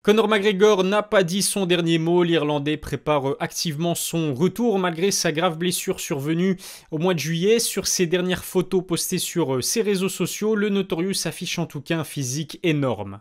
Conor McGregor n'a pas dit son dernier mot, l'Irlandais prépare activement son retour malgré sa grave blessure survenue au mois de juillet. Sur ses dernières photos postées sur ses réseaux sociaux, le Notorious affiche en tout cas un physique énorme.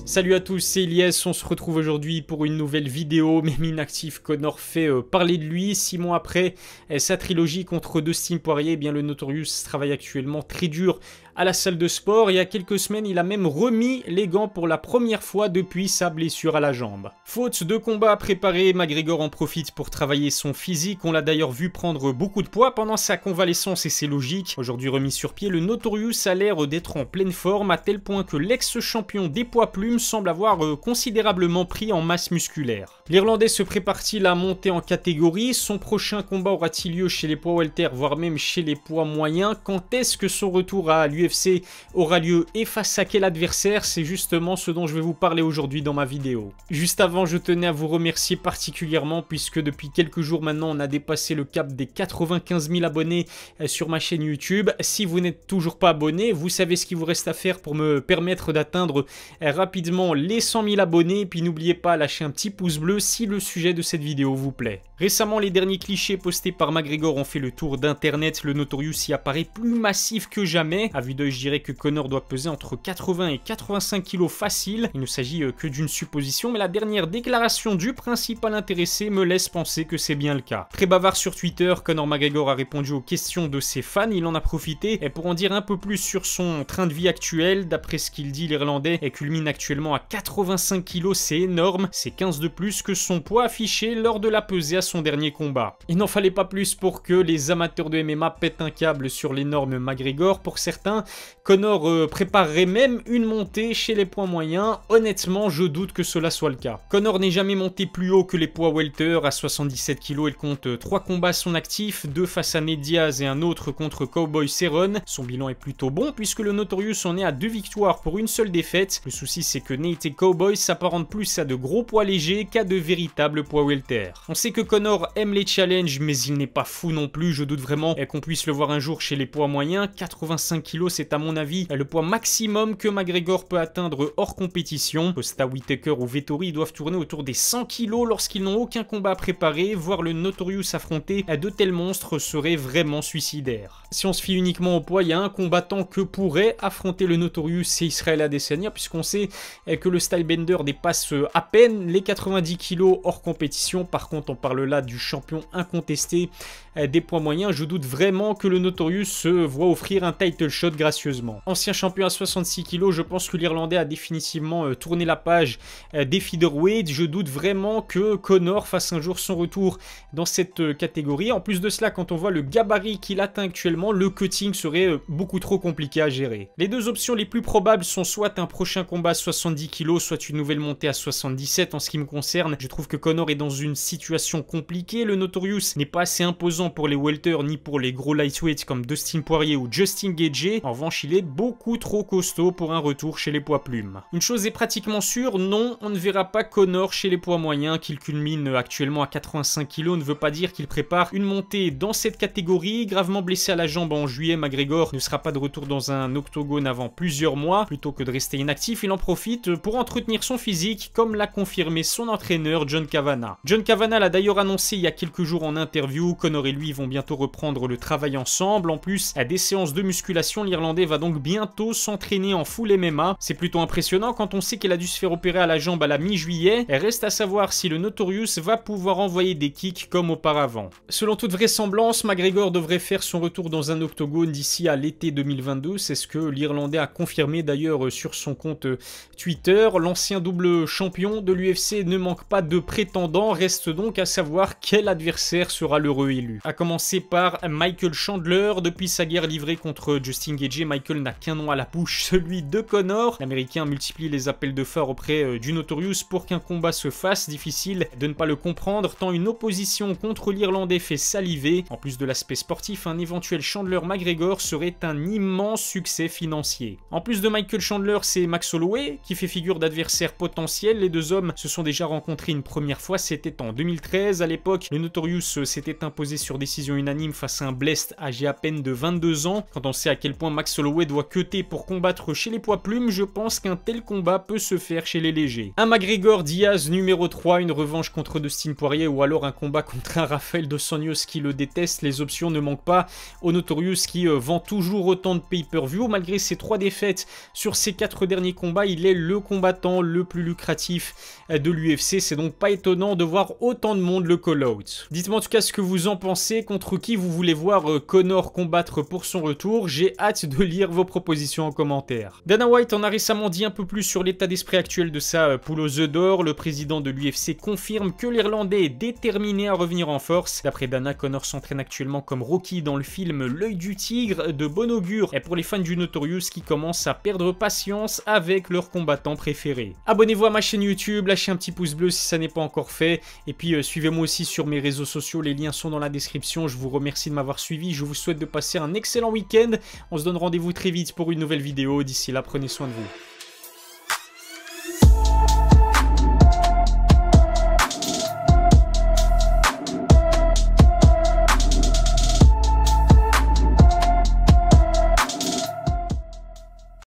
Salut à tous, c'est Elias, on se retrouve aujourd'hui pour une nouvelle vidéo. Même inactif, Conor fait parler de lui. 6 mois après sa trilogie contre Dustin Poirier, eh bien le Notorious travaille actuellement très dur à la salle de sport. Il y a quelques semaines, il a même remis les gants pour la première fois depuis sa blessure à la jambe. Faute de combat à préparer, McGregor en profite pour travailler son physique. On l'a d'ailleurs vu prendre beaucoup de poids pendant sa convalescence et c'est logique. Aujourd'hui remis sur pied, le Notorious a l'air d'être en pleine forme à tel point que l'ex-champion des poids plumes semble avoir considérablement pris en masse musculaire. L'Irlandais se prépare-t-il à monter en catégorie? Son prochain combat aura-t-il lieu chez les poids welter, voire même chez les poids moyens? Quand est-ce que son retour à l'UFC aura lieu et face à quel adversaire? C'est justement ce dont je vais vous parler aujourd'hui dans ma vidéo. Juste avant, je tenais à vous remercier particulièrement puisque depuis quelques jours maintenant, on a dépassé le cap des 95 000 abonnés sur ma chaîne YouTube. Si vous n'êtes toujours pas abonné, vous savez ce qu'il vous reste à faire pour me permettre d'atteindre rapidement les 100 000 abonnés. Et puis n'oubliez pas à lâcher un petit pouce bleu si le sujet de cette vidéo vous plaît. Récemment, les derniers clichés postés par McGregor ont fait le tour d'internet. Le Notorious y apparaît plus massif que jamais. À vue d'œil, je dirais que Conor doit peser entre 80 et 85 kg facile. Il ne s'agit que d'une supposition, mais la dernière déclaration du principal intéressé me laisse penser que c'est bien le cas. Très bavard sur Twitter, Conor McGregor a répondu aux questions de ses fans. Il en a profité pour en dire un peu plus sur son train de vie actuel. D'après ce qu'il dit, l'Irlandais culmine actuellement à 85 kg, c'est énorme. C'est 15 de plus que son poids affiché lors de la pesée à son dernier combat. Il n'en fallait pas plus pour que les amateurs de MMA pètent un câble sur l'énorme McGregor. Pour certains, Conor préparerait même une montée chez les poids moyens. Honnêtement, je doute que cela soit le cas. Conor n'est jamais monté plus haut que les poids welter. À 77 kg, il compte 3 combats à son actif, 2 face à Nate Diaz et un autre contre Cowboy Cerrone. Son bilan est plutôt bon puisque le Notorious en est à 2 victoires pour une seule défaite. Le souci, c'est que Nate et Cowboy s'apparentent plus à de gros poids légers qu'à de véritables poids welter. On sait que Conor aime les challenges, mais il n'est pas fou non plus. Je doute vraiment qu'on puisse le voir un jour chez les poids moyens. 85 kg, c'est à mon avis le poids maximum que McGregor peut atteindre hors compétition. Costa, Whittaker ou Vettori doivent tourner autour des 100 kg lorsqu'ils n'ont aucun combat à préparer. Voir le Notorious affronter de tels monstres serait vraiment suicidaire. Si on se fie uniquement au poids, il y a un combattant que pourrait affronter le Notorious, c'est Israel Adesanya, puisqu'on sait que le Stylebender dépasse à peine les 90 kg hors compétition. Par contre, on parle là du champion incontesté des poids moyens. Je doute vraiment que le Notorious se voit offrir un title shot gracieusement. Ancien champion à 66 kg, je pense que l'Irlandais a définitivement tourné la page des featherweight. Je doute vraiment que Conor fasse un jour son retour dans cette catégorie. En plus de cela, quand on voit le gabarit qu'il atteint actuellement, le cutting serait beaucoup trop compliqué à gérer. Les deux options les plus probables sont soit un prochain combat à 70 kg, soit une nouvelle montée à 77. En ce qui me concerne, je trouve que Conor est dans une situation compliquée. Le Notorious n'est pas assez imposant pour les welter ni pour les gros lightweights comme Dustin Poirier ou Justin Gaethje. En revanche, il est beaucoup trop costaud pour un retour chez les poids plumes. Une chose est pratiquement sûre, non, on ne verra pas Conor chez les poids moyens. Qu'il culmine actuellement à 85 kg ne veut pas dire qu'il prépare une montée dans cette catégorie. Gravement blessé à la jambe en juillet, McGregor ne sera pas de retour dans un octogone avant plusieurs mois. Plutôt que de rester inactif, il en profite pour entretenir son physique, comme l'a confirmé son entraîneur John Kavanagh. John Kavanagh l'a d'ailleurs annoncé il y a quelques jours en interview. Conor et lui vont bientôt reprendre le travail ensemble. En plus, à des séances de musculation, l'Irlandais va donc bientôt s'entraîner en full MMA. C'est plutôt impressionnant quand on sait qu'elle a dû se faire opérer à la jambe à la mi-juillet. Reste à savoir si le Notorious va pouvoir envoyer des kicks comme auparavant. Selon toute vraisemblance, McGregor devrait faire son retour dans un octogone d'ici à l'été 2022. C'est ce que l'Irlandais a confirmé d'ailleurs sur son compte Twitter. L'ancien double champion de l'UFC ne manque pas de prétendants. Reste donc à savoir quel adversaire sera l'heureux élu. A commencer par Michael Chandler. Depuis sa guerre livrée contre Justin Gaethje, Michael n'a qu'un nom à la bouche, celui de Conor. L'Américain multiplie les appels de phare auprès du Notorious pour qu'un combat se fasse. Difficile de ne pas le comprendre, tant une opposition contre l'Irlandais fait saliver. En plus de l'aspect sportif, un éventuel Chandler-McGregor serait un immense succès financier. En plus de Michael Chandler, c'est Max Holloway qui fait fait figure d'adversaires potentiels. Les deux hommes se sont déjà rencontrés une première fois, c'était en 2013. À l'époque, le Notorious s'était imposé sur décision unanime face à un Blessed âgé à peine de 22 ans. Quand on sait à quel point Max Holloway doit cutter pour combattre chez les poids plumes, je pense qu'un tel combat peut se faire chez les légers. Un McGregor Diaz numéro 3, une revanche contre Dustin Poirier ou alors un combat contre un Rafael Dos Anjos qui le déteste, les options ne manquent pas au Notorious qui vend toujours autant de pay-per-view. Malgré ses 3 défaites sur ses 4 derniers combats, il est le combattant le plus lucratif de l'UFC, c'est donc pas étonnant de voir autant de monde le call-out. Dites-moi en tout cas ce que vous en pensez, contre qui vous voulez voir Conor combattre pour son retour, j'ai hâte de lire vos propositions en commentaire. Dana White en a récemment dit un peu plus sur l'état d'esprit actuel de sa poule aux œufs d'or. Le président de l'UFC confirme que l'Irlandais est déterminé à revenir en force. D'après Dana, Conor s'entraîne actuellement comme Rocky dans le film L'œil du tigre, de bon augure et pour les fans du Notorious qui commencent à perdre patience avec leur combattant préféré. Abonnez-vous à ma chaîne YouTube, lâchez un petit pouce bleu si ça n'est pas encore fait, et puis suivez-moi aussi sur mes réseaux sociaux, les liens sont dans la description. Je vous remercie de m'avoir suivi, je vous souhaite de passer un excellent week-end. On se donne rendez-vous très vite pour une nouvelle vidéo, d'ici là prenez soin de vous.